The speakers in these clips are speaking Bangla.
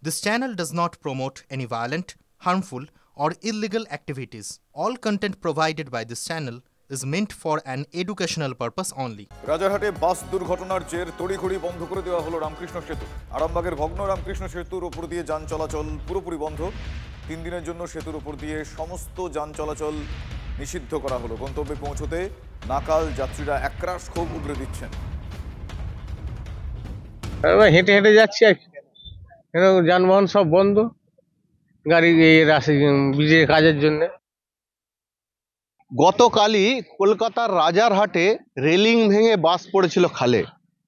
This channel does not promote any violent, harmful, or illegal activities. All content provided by this channel is meant for an educational purpose only. রাজারহাটে বাস দুর্ঘটনার জের তড়িঘড়ি বন্ধ করে দেওয়া হলো রামকৃষ্ণ সেতু। আরামবাগের ভগ্ন রামকৃষ্ণ সেতুর উপর দিয়ে যান চলাচল পুরোপুরি বন্ধ। 3 দিনের জন্য সেতুর উপর দিয়ে সমস্ত যান চলাচল নিষিদ্ধ করা হলো। গন্তব্যে পৌঁছতে নাকাল যাত্রীরা একরাশ ক্ষোভ উগরে দিচ্ছেন। হেঁটে হেঁটে যাচ্ছি আর কি, যানবাহন সব বন্ধ, গাড়ি ব্রিজের কাজের জন্য। গতকালই কলকাতার রাজারহাটে রেলিং ভেঙে বাস পড়েছিল খালে,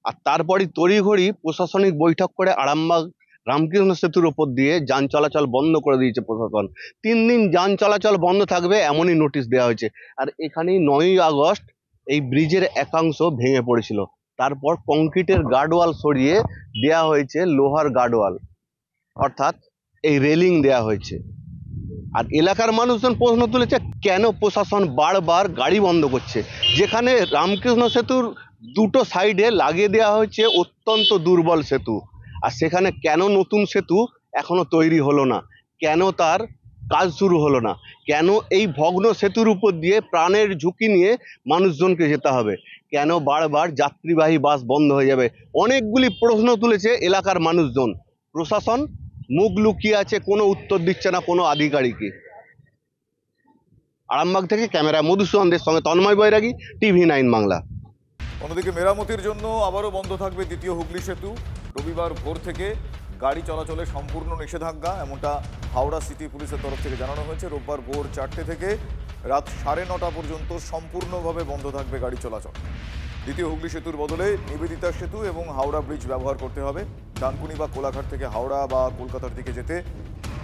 আর তারপরই তড়িঘড়ি প্রশাসনিক বৈঠক করে আরামবাগ রামকৃষ্ণ সেতুর ওপর দিয়ে যান চলাচল বন্ধ করে দিয়েছে প্রশাসন। 3 দিন যান চলাচল বন্ধ থাকবে এমনই নোটিশ দেওয়া হয়েছে। আর এখানেই 9ই আগস্ট এই ব্রিজের একাংশ ভেঙে পড়েছিল, তারপর কংক্রিটের গার্ডওয়াল সরিয়ে দেওয়া হয়েছে লোহার গার্ডওয়াল, অর্থাৎ এই রেলিং দেওয়া হয়েছে। আর এলাকার মানুষজন প্রশ্ন তুলেছে, কেন প্রশাসন বারবার গাড়ি বন্ধ করছে, যেখানে রামকৃষ্ণ সেতুর দুটো সাইডে লাগিয়ে দেওয়া হয়েছে অত্যন্ত দুর্বল সেতু, আর সেখানে কেন নতুন সেতু এখনো তৈরি হলো না, কেন তার কাজ শুরু হলো না, কেন এই ভগ্ন সেতুর উপর দিয়ে প্রাণের ঝুঁকি নিয়ে মানুষজনকে যেতে হবে, কেন বারবার যাত্রীবাহী বাস বন্ধ হয়ে যাবে। অনেকগুলি প্রশ্ন তুলেছে এলাকার মানুষজন। প্রশাসন মুখ লুকিয়ে আছে, কোনো উত্তর দিচ্ছে না কোনো আধিকারিকই। আরামবাগ থেকে ক্যামেরা মধুসূদনের সঙ্গে তন্ময় বৈরাগী, TV9 বাংলা। অন্যদিকে মেরামতির জন্য আবারও বন্ধ থাকবে দ্বিতীয় হুগলি সেতু। রবিবার ভোর থেকে গাড়ি চলাচলে সম্পূর্ণ নিষেধাজ্ঞা, এমনটা হাওড়া সিটি পুলিশের তরফ থেকে জানানো হয়েছে। রোববার ভোর 4টে থেকে রাত 9:30 পর্যন্ত সম্পূর্ণভাবে বন্ধ থাকবে গাড়ি চলাচল। দ্বিতীয় হুগলি সেতুর বদলে নিবেদিতা সেতু এবং হাওড়া ব্রিজ ব্যবহার করতে হবে। ডানকুনি বা কোলাঘাট থেকে হাওড়া বা কলকাতার দিকে যেতে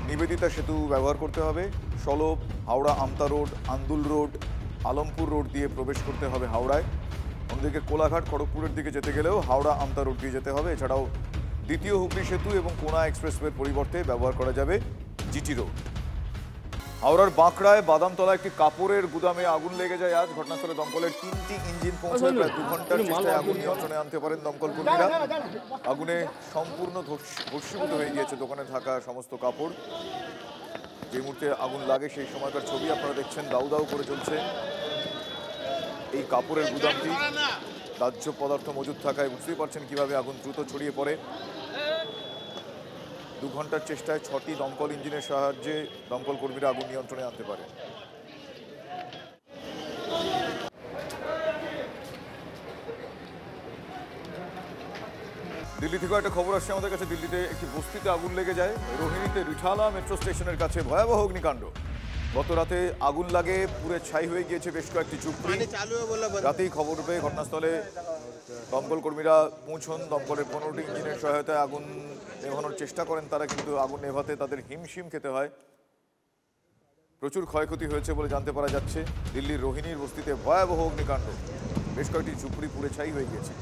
নিবেদিতা সেতু ব্যবহার করতে হবে। সলভ, Howrah Amta road, Andul road, Alampur road দিয়ে প্রবেশ করতে হবে হাওড়ায়। অন্যদিকে কোলাঘাট খড়গপুরের দিকে যেতে গেলেও হাওড়া আমতা রোড দিয়ে যেতে হবে। এছাড়াও দ্বিতীয় হুগলি সেতু এবং কোনা এক্সপ্রেসওয়ের পরিবর্তে ব্যবহার করা যাবে জিটি রোড। হাওড়ার বাঁকড়ায় বাদামতলা একটি কাপড়ের গুদামে আগুন লেগে যায় আজ। ঘটনাস্থলে দমকলের 3টি ইঞ্জিন পৌঁছায়। প্রায় 2 ঘন্টার চেষ্টায় আগুন নিয়ন্ত্রণে আনতে পারেন দমকল কর্মীরা। আগুনে সম্পূর্ণ ভস্মীভূত হয়ে গিয়েছে দোকানে থাকা সমস্ত কাপড়। যে মুহূর্তে আগুন লাগে সেই সময়কার ছবি আপনারা দেখছেন। দাউ দাউ করে চলছে এই কাপড়ের গুদামটি। দাহ্য পদার্থ মজুদ থাকায় বুঝতেই পারছেন কিভাবে আগুন দ্রুত ছড়িয়ে পড়ে। 2 ঘন্টার চেষ্টায় 6টি দমকল ইঞ্জিনের সাহায্যে দমকল কর্মীরা আগুন নিয়ন্ত্রণে আনতে পারে। দিল্লি থেকে একটা খবর আসছে আমাদের কাছে। দিল্লিতে একটি বস্তিতে আগুন লেগে যায়। রোহিণীতে রিঠালা মেট্রো স্টেশনের কাছে ভয়াবহ অগ্নিকাণ্ড। গত রাতে আগুন লাগে, পুরে ছাই হয়ে গিয়েছে বেশ কয়েকটি ঝুপড়ি। রাতেই খবর পেয়ে ঘটনাস্থলে দমকল কর্মীরা পৌঁছন। দমকলের 15টি ইঞ্জিনের সহায়তায় আগুন নেভানোর চেষ্টা করেন তারা, কিন্তু আগুন নেভাতে তাদের হিমশিম খেতে হয়। প্রচুর ক্ষয়ক্ষতি হয়েছে বলে জানতে পারা যাচ্ছে। দিল্লির রোহিণীর বস্তিতে ভয়াবহ অগ্নিকাণ্ড, বেশ কয়েকটি ঝুপড়ি পুড়ে ছাই হয়ে গিয়েছে।